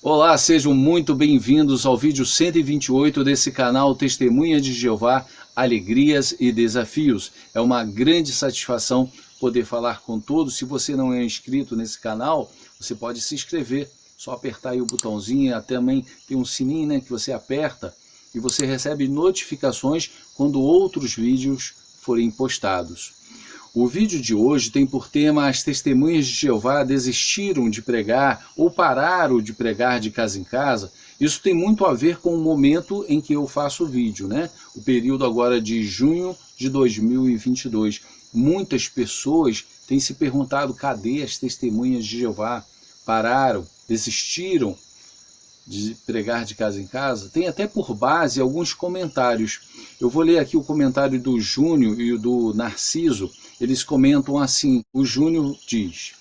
Olá, sejam muito bem-vindos ao vídeo 128 desse canal Testemunha de Jeová, Alegrias e Desafios. É uma grande satisfação poder falar com todos. Se você não é inscrito nesse canal, você pode se inscrever. Só apertar aí o botãozinho, até também tem um sininho, né, que você aperta e você recebe notificações quando outros vídeos forem postados. O vídeo de hoje tem por tema: as testemunhas de Jeová desistiram de pregar ou pararam de pregar de casa em casa. Isso tem muito a ver com o momento em que eu faço o vídeo, né? O período agora de junho de 2022. Muitas pessoas têm se perguntado: cadê as testemunhas de Jeová? Pararam, desistiram de pregar de casa em casa? Tem até por base alguns comentários. Eu vou ler aqui o comentário do Júnior e o do Narciso. Eles comentam assim. O Júnior diz: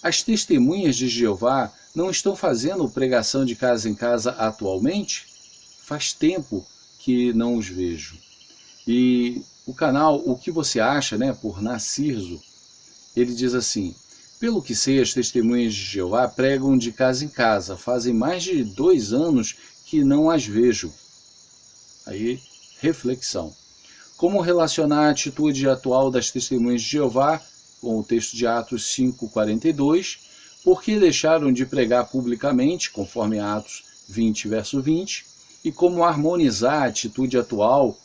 as testemunhas de Jeová não estão fazendo pregação de casa em casa atualmente? Faz tempo que não os vejo. E o canal O Que Você Acha, né, por Narciso, ele diz assim: pelo que sei, as testemunhas de Jeová pregam de casa em casa. Fazem mais de 2 anos que não as vejo. Aí, reflexão. Como relacionar a atitude atual das testemunhas de Jeová com o texto de Atos 5:42? Por que deixaram de pregar publicamente, conforme Atos 20, verso 20? E como harmonizar a atitude atual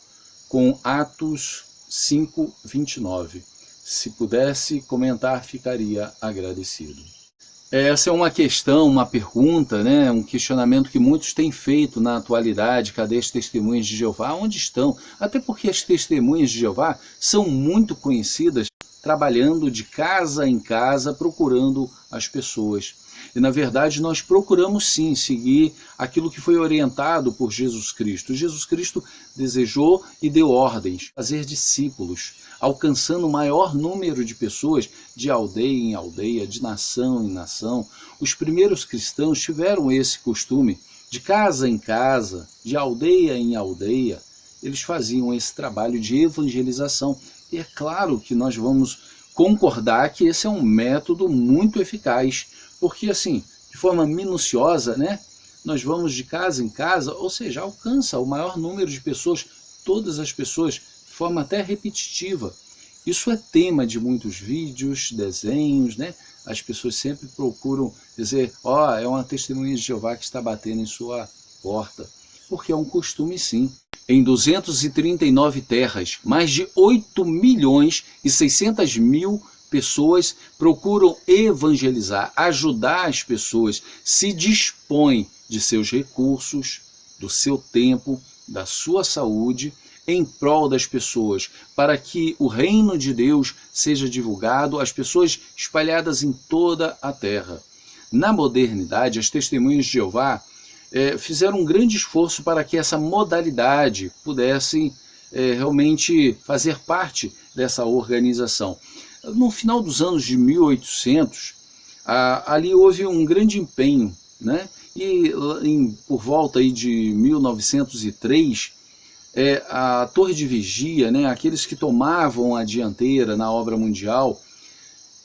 com Atos 5:29? Se pudesse comentar, ficaria agradecido. Essa é uma questão, uma pergunta, né? Um questionamento que muitos têm feito na atualidade. Cadê as testemunhas de Jeová? Onde estão? Até porque as testemunhas de Jeová são muito conhecidas, trabalhando de casa em casa, procurando as pessoas. E na verdade nós procuramos sim seguir aquilo que foi orientado por Jesus Cristo. Jesus Cristo desejou e deu ordens: fazer discípulos, alcançando o maior número de pessoas, de aldeia em aldeia, de nação em nação. Os primeiros cristãos tiveram esse costume, de casa em casa, de aldeia em aldeia. Eles faziam esse trabalho de evangelização. E é claro que nós vamos concordar que esse é um método muito eficaz, porque assim, de forma minuciosa, né, nós vamos de casa em casa, ou seja, alcança o maior número de pessoas, todas as pessoas, de forma até repetitiva. Isso é tema de muitos vídeos, desenhos, né? As pessoas sempre procuram dizer: ó, é uma testemunha de Jeová que está batendo em sua porta, porque é um costume sim. Em 239 terras, mais de 8.600.000 pessoas procuram evangelizar, ajudar as pessoas, se dispõem de seus recursos, do seu tempo, da sua saúde, em prol das pessoas, para que o reino de Deus seja divulgado às pessoas espalhadas em toda a terra. Na modernidade, as testemunhas de Jeová fizeram um grande esforço para que essa modalidade pudesse realmente fazer parte dessa organização. No final dos anos de 1800, ali houve um grande empenho, né? E por volta aí de 1903, a Torre de Vigia, né, aqueles que tomavam a dianteira na obra mundial,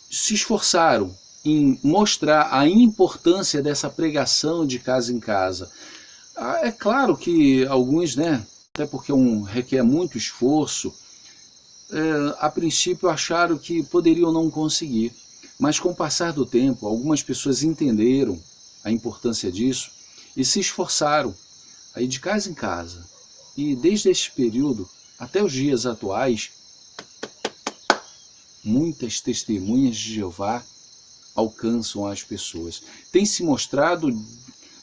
se esforçaram em mostrar a importância dessa pregação de casa em casa. É claro que alguns, né, até porque requer muito esforço, a princípio acharam que poderiam não conseguir, mas com o passar do tempo, algumas pessoas entenderam a importância disso e se esforçaram aí de casa em casa. E desde esse período até os dias atuais, muitas testemunhas de Jeová alcançam as pessoas. Tem se mostrado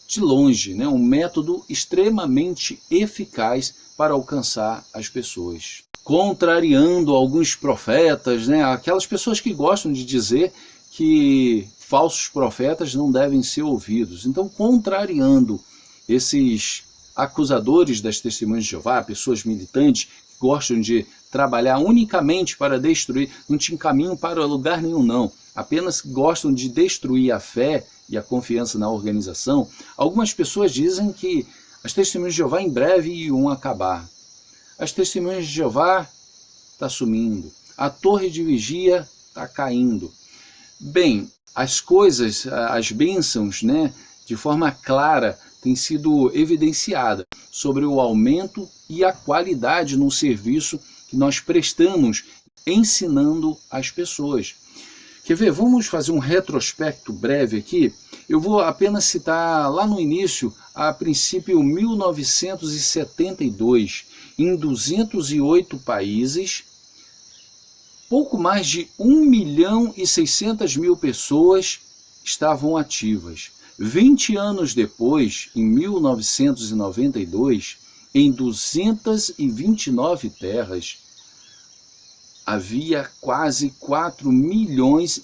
de longe, né, um método extremamente eficaz para alcançar as pessoas. Contrariando alguns profetas, né, aquelas pessoas que gostam de dizer que falsos profetas não devem ser ouvidos. Então, contrariando esses acusadores das testemunhas de Jeová, pessoas militantes que gostam de trabalhar unicamente para destruir, não te encaminham para lugar nenhum não, apenas gostam de destruir a fé e a confiança na organização. Algumas pessoas dizem que as testemunhas de Jeová em breve iam acabar. As testemunhas de Jeová está sumindo, a torre de vigia está caindo. Bem, as coisas, as bênçãos, né, de forma clara, tem sido evidenciada sobre o aumento e a qualidade no serviço que nós prestamos, ensinando as pessoas. Quer ver? Vamos fazer um retrospecto breve aqui. Eu vou apenas citar lá no início, a princípio 1972, em 208 países, pouco mais de 1.600.000 pessoas estavam ativas. 20 anos depois, em 1992, em 229 terras, havia quase 4,5 milhões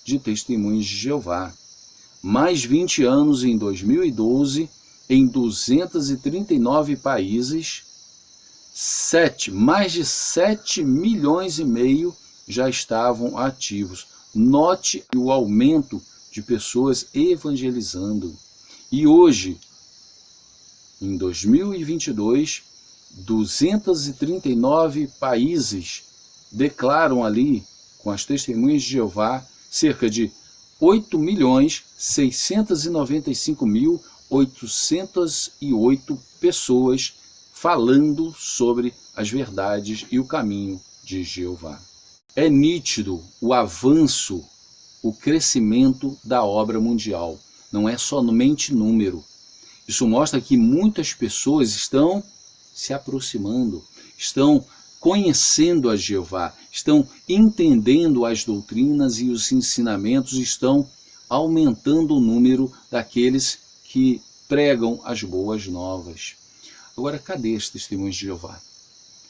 de testemunhas de Jeová. Mais 20 anos, em 2012, em 239 países, mais de 7,5 milhões já estavam ativos. Note o aumento de pessoas evangelizando. E hoje, em 2022, 239 países declaram ali, com as testemunhas de Jeová, cerca de 8.695.808 pessoas falando sobre as verdades e o caminho de Jeová. É nítido o avanço, o crescimento da obra mundial. Não é somente número. Isso mostra que muitas pessoas estão se aproximando, estão conhecendo a Jeová, estão entendendo as doutrinas e os ensinamentos, estão aumentando o número daqueles que pregam as boas novas. Agora, cadê os testemunhos de Jeová?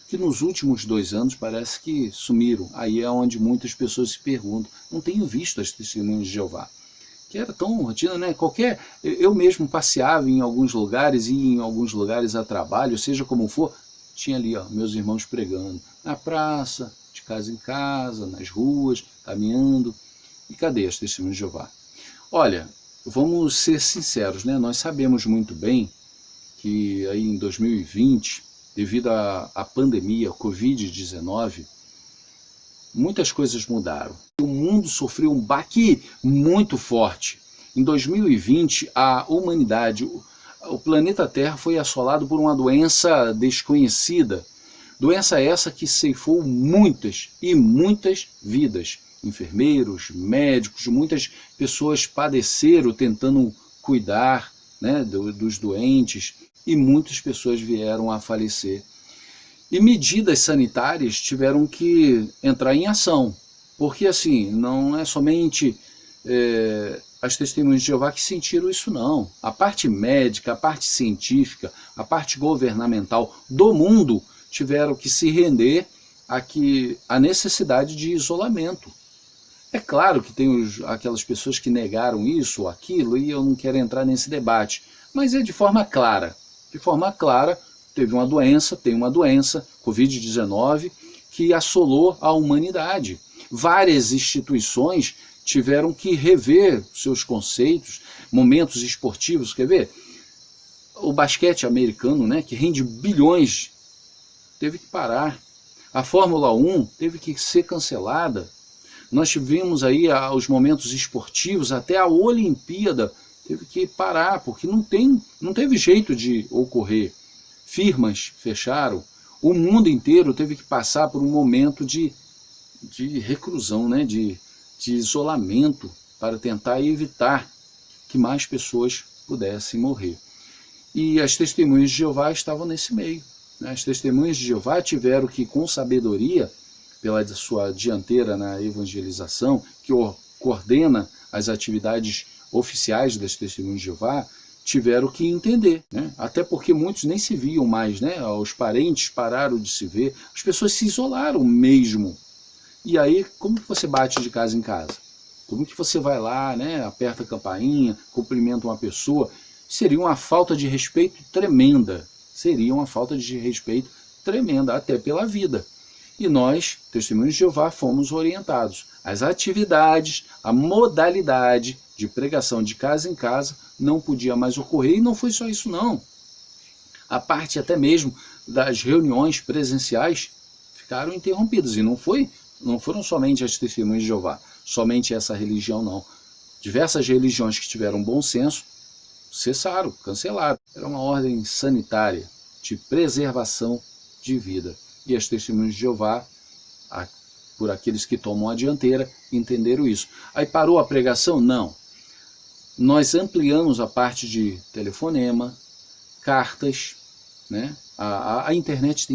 Que nos últimos 2 anos parece que sumiram. Aí é onde muitas pessoas se perguntam, não tenho visto as testemunhas de Jeová. Que era tão rotina, né? Eu mesmo passeava em alguns lugares, ia em alguns lugares a trabalho, seja como for, tinha ali, ó, meus irmãos pregando, na praça, de casa em casa, nas ruas, caminhando. E cadê as testemunhas de Jeová? Olha, vamos ser sinceros, né? Nós sabemos muito bem que aí em 2020, devido à pandemia, Covid-19, muitas coisas mudaram. O mundo sofreu um baque muito forte. Em 2020, a humanidade, o planeta Terra foi assolado por uma doença desconhecida. Doença essa que ceifou muitas e muitas vidas. Enfermeiros, médicos, muitas pessoas padeceram tentando cuidar, né, dos doentes, e muitas pessoas vieram a falecer. E medidas sanitárias tiveram que entrar em ação, porque assim, não é somente as testemunhas de Jeová que sentiram isso não. A parte médica, a parte científica, a parte governamental do mundo tiveram que se render à necessidade de isolamento. É claro que tem aquelas pessoas que negaram isso ou aquilo, e eu não quero entrar nesse debate, mas é de forma clara. De forma clara, tem uma doença, Covid-19, que assolou a humanidade. Várias instituições tiveram que rever seus conceitos, momentos esportivos, quer ver? O basquete americano, né, que rende bilhões, teve que parar. A Fórmula 1 teve que ser cancelada. Nós tivemos aí os momentos esportivos, até a Olimpíada teve que parar, porque não teve jeito de ocorrer. Firmas fecharam, o mundo inteiro teve que passar por um momento de reclusão, né? de isolamento, para tentar evitar que mais pessoas pudessem morrer. E as testemunhas de Jeová estavam nesse meio. Né? As testemunhas de Jeová tiveram que, com sabedoria, pela sua dianteira na evangelização, que coordena as atividades oficiais das testemunhas de Jeová, tiveram que entender, né? Até porque muitos nem se viam mais, né? Os parentes pararam de se ver, as pessoas se isolaram mesmo. E aí, como que você bate de casa em casa? Como que você vai lá, né? Aperta a campainha, cumprimenta uma pessoa? Seria uma falta de respeito tremenda. Seria uma falta de respeito tremenda, até pela vida. E nós, testemunhos de Jeová, fomos orientados. As atividades, a modalidade de pregação de casa em casa não podia mais ocorrer, e não foi só isso não. A parte até mesmo das reuniões presenciais ficaram interrompidas, e não foram somente as testemunhas de Jeová, somente essa religião não. Diversas religiões que tiveram bom senso cessaram, cancelaram. Era uma ordem sanitária de preservação de vida. E as Testemunhas de Jeová, por aqueles que tomam a dianteira, entenderam isso. Aí parou a pregação? Não. Nós ampliamos a parte de telefonema, cartas, né? A internet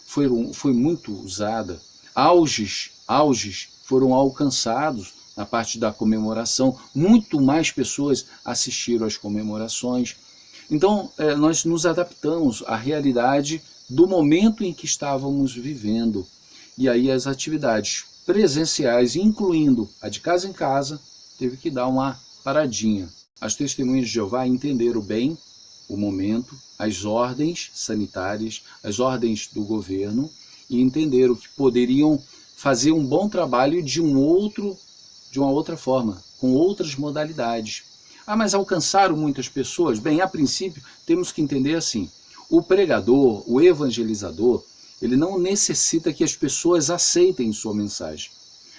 foi muito usada. Auges foram alcançados na parte da comemoração. Muito mais pessoas assistiram às comemorações. Então, nós nos adaptamos à realidade do momento em que estávamos vivendo. E aí as atividades presenciais, incluindo a de casa em casa, teve que dar uma paradinha. As Testemunhas de Jeová entenderam bem o momento, as ordens sanitárias, as ordens do governo, e entenderam que poderiam fazer um bom trabalho de uma outra forma, com outras modalidades. Mas alcançaram muitas pessoas? Bem, a princípio, temos que entender assim, o pregador, o evangelizador, ele não necessita que as pessoas aceitem sua mensagem.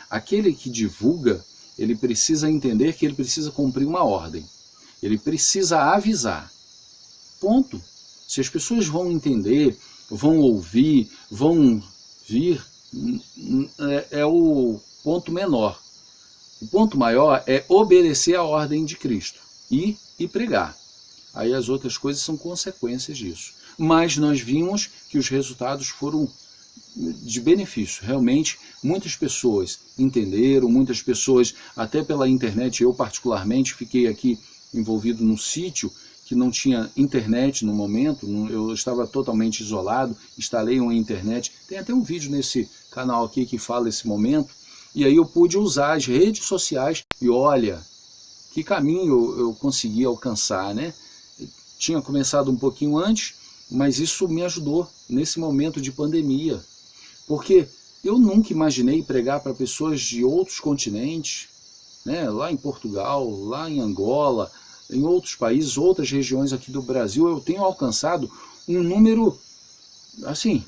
Aquele que divulga, ele precisa entender que ele precisa cumprir uma ordem. Ele precisa avisar. Ponto. Se as pessoas vão entender, vão ouvir, vão vir, é o ponto menor. O ponto maior é obedecer à ordem de Cristo e pregar. Aí as outras coisas são consequências disso. Mas nós vimos que os resultados foram de benefício. Realmente, muitas pessoas entenderam, muitas pessoas, até pela internet, eu particularmente fiquei aqui envolvido num sítio que não tinha internet no momento, eu estava totalmente isolado, instalei uma internet. Tem até um vídeo nesse canal aqui que fala esse momento, e aí eu pude usar as redes sociais e olha, que caminho eu consegui alcançar, né? Tinha começado um pouquinho antes, mas isso me ajudou nesse momento de pandemia, porque eu nunca imaginei pregar para pessoas de outros continentes, né? Lá em Portugal, lá em Angola, em outros países, outras regiões aqui do Brasil, eu tenho alcançado um número, assim,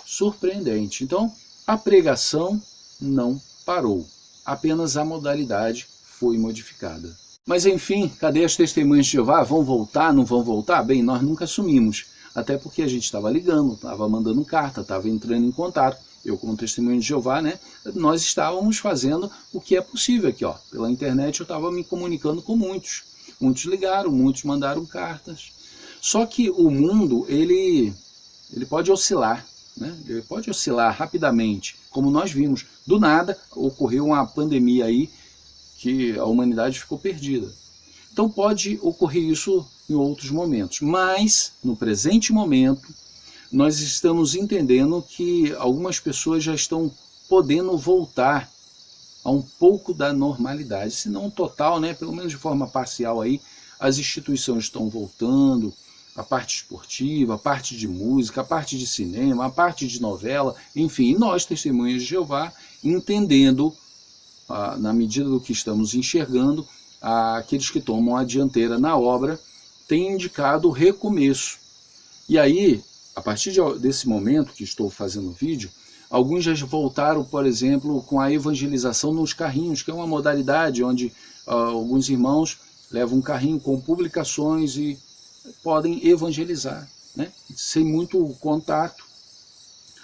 surpreendente. Então, a pregação não parou, apenas a modalidade foi modificada. Mas enfim, cadê as Testemunhas de Jeová? Vão voltar, não vão voltar? Bem, nós nunca assumimos, até porque a gente estava ligando, estava mandando carta, estava entrando em contato. Eu, como Testemunha de Jeová, né, nós estávamos fazendo o que é possível aqui, ó. Pela internet eu estava me comunicando com muitos. Muitos ligaram, muitos mandaram cartas. Só que o mundo, ele pode oscilar, né? Ele pode oscilar rapidamente, como nós vimos. Do nada, ocorreu uma pandemia aí, que a humanidade ficou perdida. Então pode ocorrer isso em outros momentos. Mas, no presente momento, nós estamos entendendo que algumas pessoas já estão podendo voltar a um pouco da normalidade, se não total, né? Pelo menos de forma parcial aí, as instituições estão voltando, a parte esportiva, a parte de música, a parte de cinema, a parte de novela, enfim, nós, Testemunhas de Jeová, entendendo, na medida do que estamos enxergando, aqueles que tomam a dianteira na obra, têm indicado o recomeço. E aí, a partir desse momento que estou fazendo o vídeo, alguns já voltaram, por exemplo, com a evangelização nos carrinhos, que é uma modalidade onde alguns irmãos levam um carrinho com publicações e podem evangelizar, né? Sem muito contato.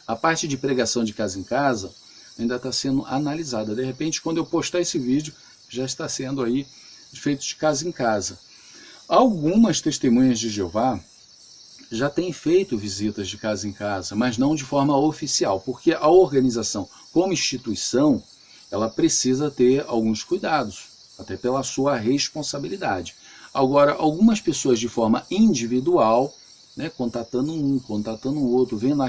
A parte de pregação de casa em casa ainda está sendo analisada. De repente, quando eu postar esse vídeo, já está sendo aí feito de casa em casa. Algumas Testemunhas de Jeová já têm feito visitas de casa em casa, mas não de forma oficial, porque a organização, como instituição, ela precisa ter alguns cuidados, até pela sua responsabilidade. Agora, algumas pessoas de forma individual, né, contatando um, contatando o outro, vendo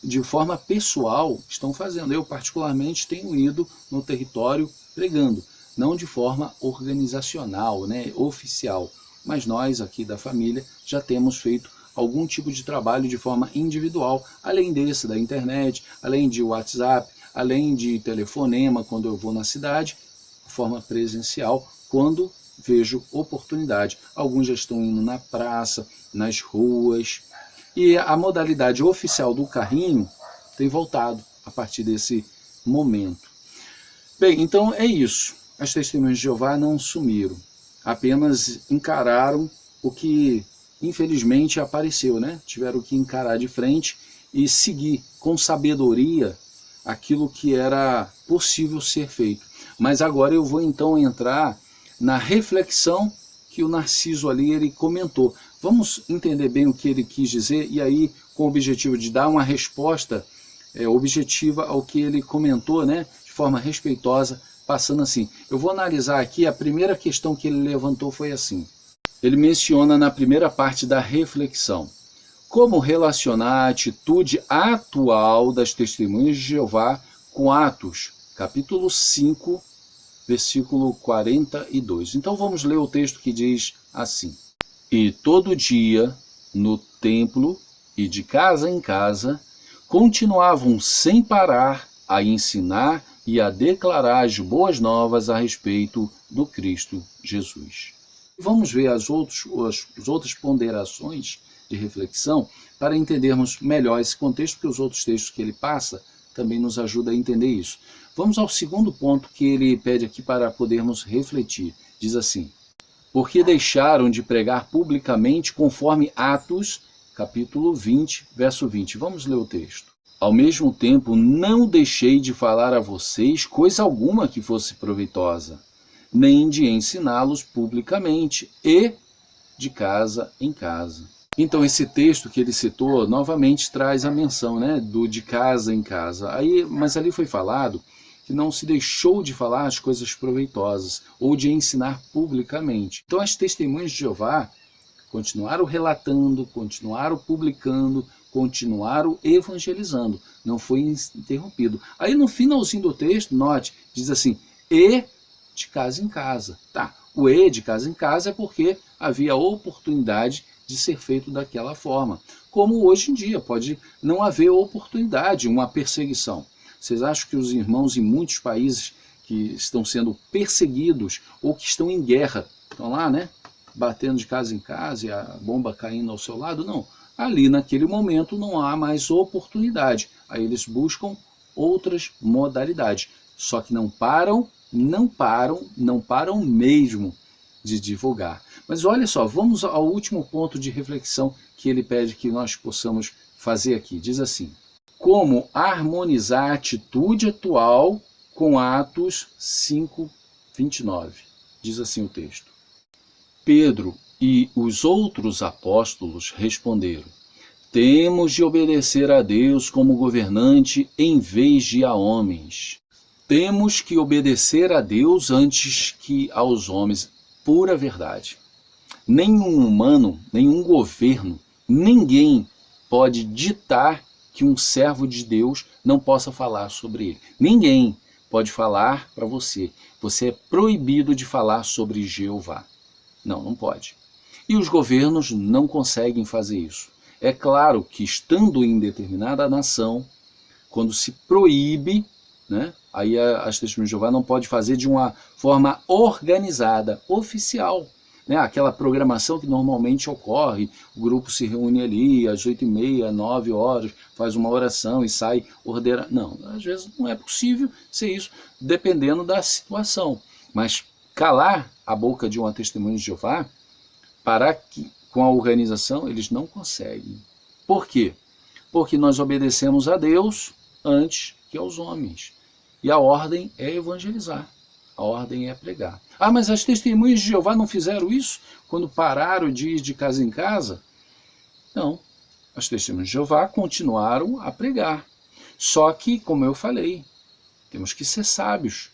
de forma pessoal, estão fazendo. Eu, particularmente, tenho ido no território pregando, não de forma organizacional, né, oficial. Mas nós aqui da família já temos feito algum tipo de trabalho de forma individual, além desse da internet, além de WhatsApp, além de telefonema quando eu vou na cidade, de forma presencial, quando vejo oportunidade. Alguns já estão indo na praça, nas ruas, e a modalidade oficial do carrinho tem voltado a partir desse momento. Bem, então é isso. As Testemunhas de Jeová não sumiram. apenas encararam o que infelizmente apareceu, né? Tiveram que encarar de frente e seguir com sabedoria aquilo que era possível ser feito. Mas agora eu vou então entrar na reflexão que o Narciso ali ele comentou. Vamos entender bem o que ele quis dizer e aí com o objetivo de dar uma resposta objetiva ao que ele comentou, né, de forma respeitosa, passando assim. Eu vou analisar aqui, a primeira questão que ele levantou foi assim. Ele menciona na primeira parte da reflexão: como relacionar a atitude atual das testemunhas de Jeová com Atos, capítulo 5, versículo 42. Então vamos ler o texto que diz assim: e todo dia, no templo e de casa em casa, continuavam sem parar a ensinar e a declarar as boas novas a respeito do Cristo Jesus. Vamos ver as outras ponderações de reflexão para entendermos melhor esse contexto, porque os outros textos que ele passa também nos ajudam a entender isso. Vamos ao segundo ponto que ele pede aqui para podermos refletir. Diz assim: porque deixaram de pregar publicamente conforme Atos, capítulo 20, verso 20. Vamos ler o texto. Ao mesmo tempo, não deixei de falar a vocês coisa alguma que fosse proveitosa, nem de ensiná-los publicamente e de casa em casa. Então esse texto que ele citou novamente traz a menção, né, do de casa em casa. Mas ali foi falado que não se deixou de falar as coisas proveitosas ou de ensinar publicamente. Então as testemunhas de Jeová continuaram relatando, continuaram publicando, continuaram evangelizando. Não foi interrompido. Aí no finalzinho do texto, note, diz assim, e de casa em casa. Tá, o e de casa em casa é porque havia oportunidade de ser feito daquela forma. Como hoje em dia, pode não haver oportunidade, uma perseguição. Vocês acham que os irmãos em muitos países que estão sendo perseguidos ou que estão em guerra, estão lá, né, batendo de casa em casa e a bomba caindo ao seu lado? Não. Ali, naquele momento, não há mais oportunidade. Aí eles buscam outras modalidades. Só que não param mesmo de divulgar. Mas olha só, vamos ao último ponto de reflexão que ele pede que nós possamos fazer aqui. Diz assim: como harmonizar a atitude atual com Atos 5, 29. Diz assim o texto: Pedro e os outros apóstolos responderam: temos de obedecer a Deus como governante em vez de a homens. Temos que obedecer a Deus antes que aos homens. Pura verdade. Nenhum humano, nenhum governo, ninguém pode ditar que um servo de Deus não possa falar sobre ele. Ninguém pode falar para você. Você é proibido de falar sobre Jeová. Não, não pode. E os governos não conseguem fazer isso. É claro que estando em determinada nação, quando se proíbe, né, aí as testemunhas de Jeová não pode fazer de uma forma organizada, oficial. Né, aquela programação que normalmente ocorre, o grupo se reúne ali às 8h30, 9 horas, faz uma oração e sai ordenando. Não, às vezes não é possível ser isso, dependendo da situação. Mas calar a boca de uma testemunha de Jeová, parar com a organização, eles não conseguem. Por quê? Porque nós obedecemos a Deus antes que aos homens. E a ordem é evangelizar, a ordem é pregar. Ah, mas as testemunhas de Jeová não fizeram isso quando pararam de ir de casa em casa? Não, as testemunhas de Jeová continuaram a pregar. Só que, como eu falei, temos que ser sábios.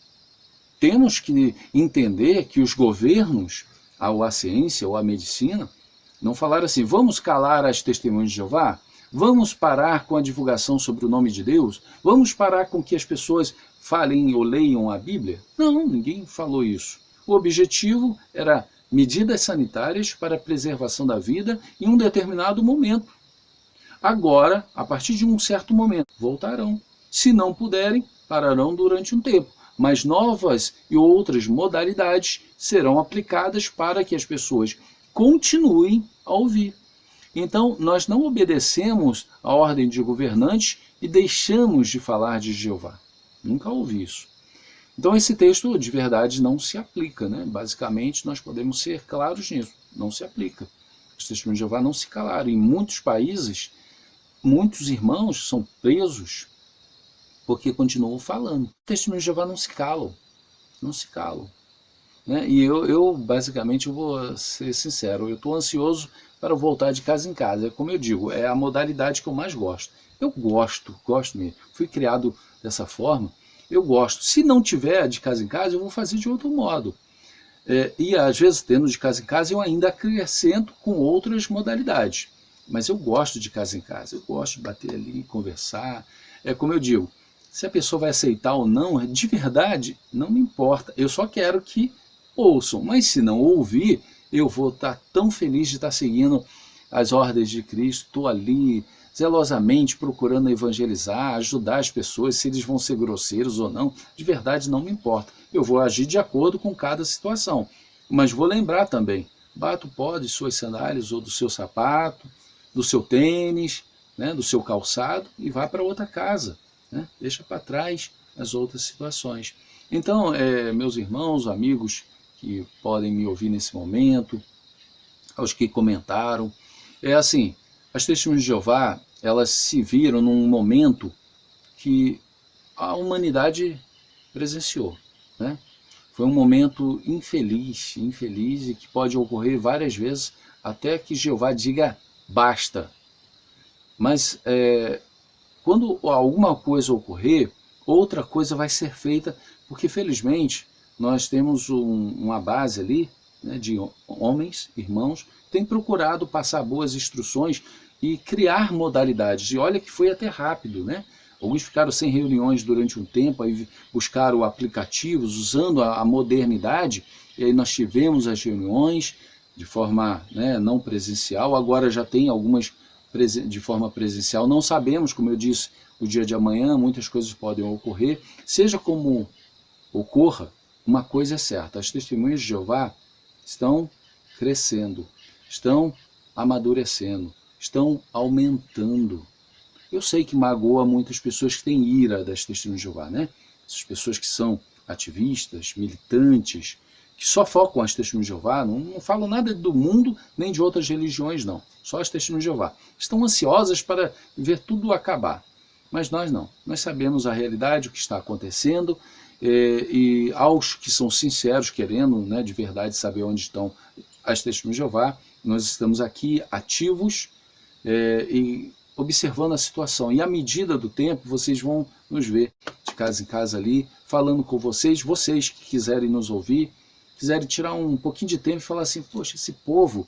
Temos que entender que os governos, ou a ciência, ou a medicina, não falaram assim: vamos calar as testemunhas de Jeová? Vamos parar com a divulgação sobre o nome de Deus? Vamos parar com que as pessoas falem ou leiam a Bíblia? Não, ninguém falou isso. O objetivo era medidas sanitárias para a preservação da vida em um determinado momento. Agora, a partir de um certo momento, voltarão. Se não puderem, pararão durante um tempo. Mas novas e outras modalidades serão aplicadas para que as pessoas continuem a ouvir. Então, nós não obedecemos a ordem de governantes e deixamos de falar de Jeová. Nunca ouvi isso. Então esse texto de verdade não se aplica, né? Basicamente nós podemos ser claros nisso, não se aplica. Os testemunhos de Jeová não se calaram. Em muitos países, muitos irmãos são presos porque continuam falando. Os testemunhos de Jeová não se calam, não se calam. Né? E eu basicamente, eu vou ser sincero, eu estou ansioso para voltar de casa em casa. É como eu digo, é a modalidade que eu mais gosto. Eu gosto mesmo. Fui criado dessa forma, eu gosto. Se não tiver de casa em casa, eu vou fazer de outro modo. E às vezes, tendo de casa em casa, eu ainda acrescento com outras modalidades. Mas eu gosto de casa em casa, eu gosto de bater ali, conversar. É como eu digo, se a pessoa vai aceitar ou não, de verdade, não me importa. Eu só quero que ouçam, mas se não ouvir, eu vou estar tão feliz de estar seguindo as ordens de Cristo. Estou ali zelosamente procurando evangelizar, ajudar as pessoas, se eles vão ser grosseiros ou não, de verdade não me importa. Eu vou agir de acordo com cada situação, mas vou lembrar também, bata o pó de suas sandálias ou do seu sapato, do seu tênis, né, do seu calçado e vá para outra casa, né? Deixa para trás as outras situações. Então, meus irmãos, amigos que podem me ouvir nesse momento, aos que comentaram, é assim, as testemunhas de Jeová, elas se viram num momento que a humanidade presenciou, né? Foi um momento infeliz e que pode ocorrer várias vezes até que Jeová diga basta. Mas quando alguma coisa ocorrer, outra coisa vai ser feita, porque felizmente nós temos uma base ali, né, de homens, irmãos, que têm procurado passar boas instruções e criar modalidades. E olha que foi até rápido, né? Alguns ficaram sem reuniões durante um tempo, aí buscaram aplicativos usando a modernidade, e aí nós tivemos as reuniões de forma, né, não presencial, agora já tem algumas de forma presencial. Não sabemos, como eu disse, o dia de amanhã, muitas coisas podem ocorrer. Seja como ocorra, uma coisa é certa, as testemunhas de Jeová estão crescendo, estão amadurecendo, estão aumentando. Eu sei que magoa muitas pessoas que têm ira das testemunhas de Jeová, né? Essas pessoas que são ativistas, militantes, que só focam as testemunhas de Jeová, não falam nada do mundo nem de outras religiões, não. Só as testemunhas de Jeová. Estão ansiosas para ver tudo acabar. Mas nós não. Nós sabemos a realidade, o que está acontecendo, e aos que são sinceros, querendo, né, de verdade saber onde estão as testemunhas de Jeová, nós estamos aqui ativos e observando a situação. E à medida do tempo, vocês vão nos ver de casa em casa ali, falando com vocês que quiserem nos ouvir, quiserem tirar um pouquinho de tempo e falar assim, poxa, esse povo,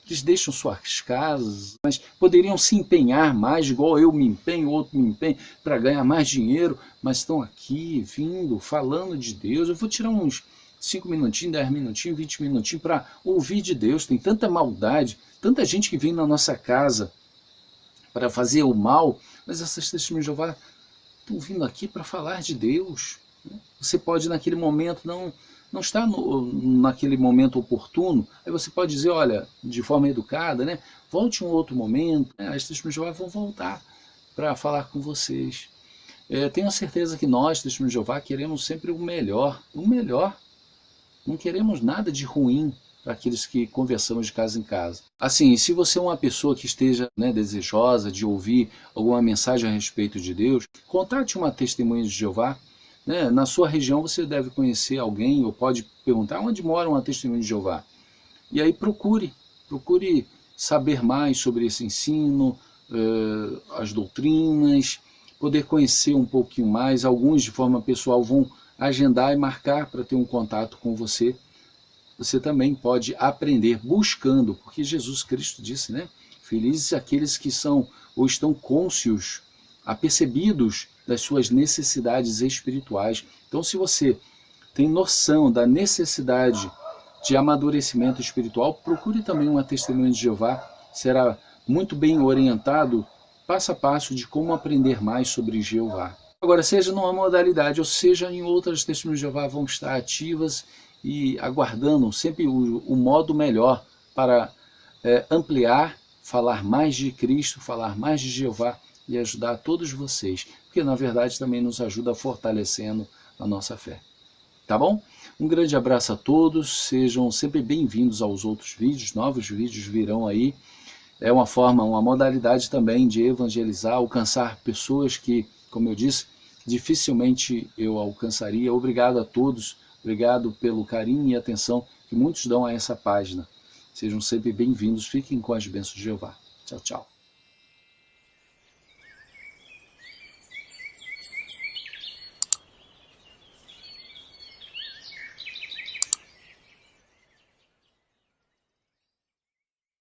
eles deixam suas casas, mas poderiam se empenhar mais, igual eu me empenho, outro me empenha, para ganhar mais dinheiro, mas estão aqui, vindo, falando de Deus. Eu vou tirar uns 5 minutinhos, 10 minutinhos, 20 minutinhos para ouvir de Deus. Tem tanta maldade, tanta gente que vem na nossa casa para fazer o mal, mas essas testemunhas de Jeová estão vindo aqui para falar de Deus. Você pode naquele momento não está naquele momento oportuno, aí você pode dizer, olha, de forma educada, né, volte um outro momento, né, as testemunhas de Jeová vão voltar para falar com vocês. Tenho certeza que nós, testemunhas de Jeová, queremos sempre o melhor, não queremos nada de ruim para aqueles que conversamos de casa em casa. Assim, se você é uma pessoa que esteja, né, desejosa de ouvir alguma mensagem a respeito de Deus, contate uma testemunha de Jeová. Né? Na sua região você deve conhecer alguém, ou pode perguntar onde mora uma testemunha de Jeová. E aí procure saber mais sobre esse ensino, as doutrinas, poder conhecer um pouquinho mais. Alguns de forma pessoal vão agendar e marcar para ter um contato com você. Você também pode aprender buscando, porque Jesus Cristo disse, né? Felizes aqueles que são ou estão cônscios, apercebidos das suas necessidades espirituais. Então, se você tem noção da necessidade de amadurecimento espiritual, procure também uma testemunha de Jeová. Será muito bem orientado, passo a passo, de como aprender mais sobre Jeová. Agora, seja numa modalidade ou seja em outras, testemunhas de Jeová vão estar ativas e aguardando sempre o modo melhor para ampliar, falar mais de Cristo, falar mais de Jeová e ajudar todos vocês, porque na verdade também nos ajuda fortalecendo a nossa fé. tá bom? Um grande abraço a todos, sejam sempre bem-vindos aos outros vídeos, novos vídeos virão aí. É uma forma, uma modalidade também de evangelizar, alcançar pessoas que, como eu disse, dificilmente eu alcançaria. Obrigado a todos, obrigado pelo carinho e atenção que muitos dão a essa página. Sejam sempre bem-vindos, fiquem com as bênçãos de Jeová. Tchau, tchau.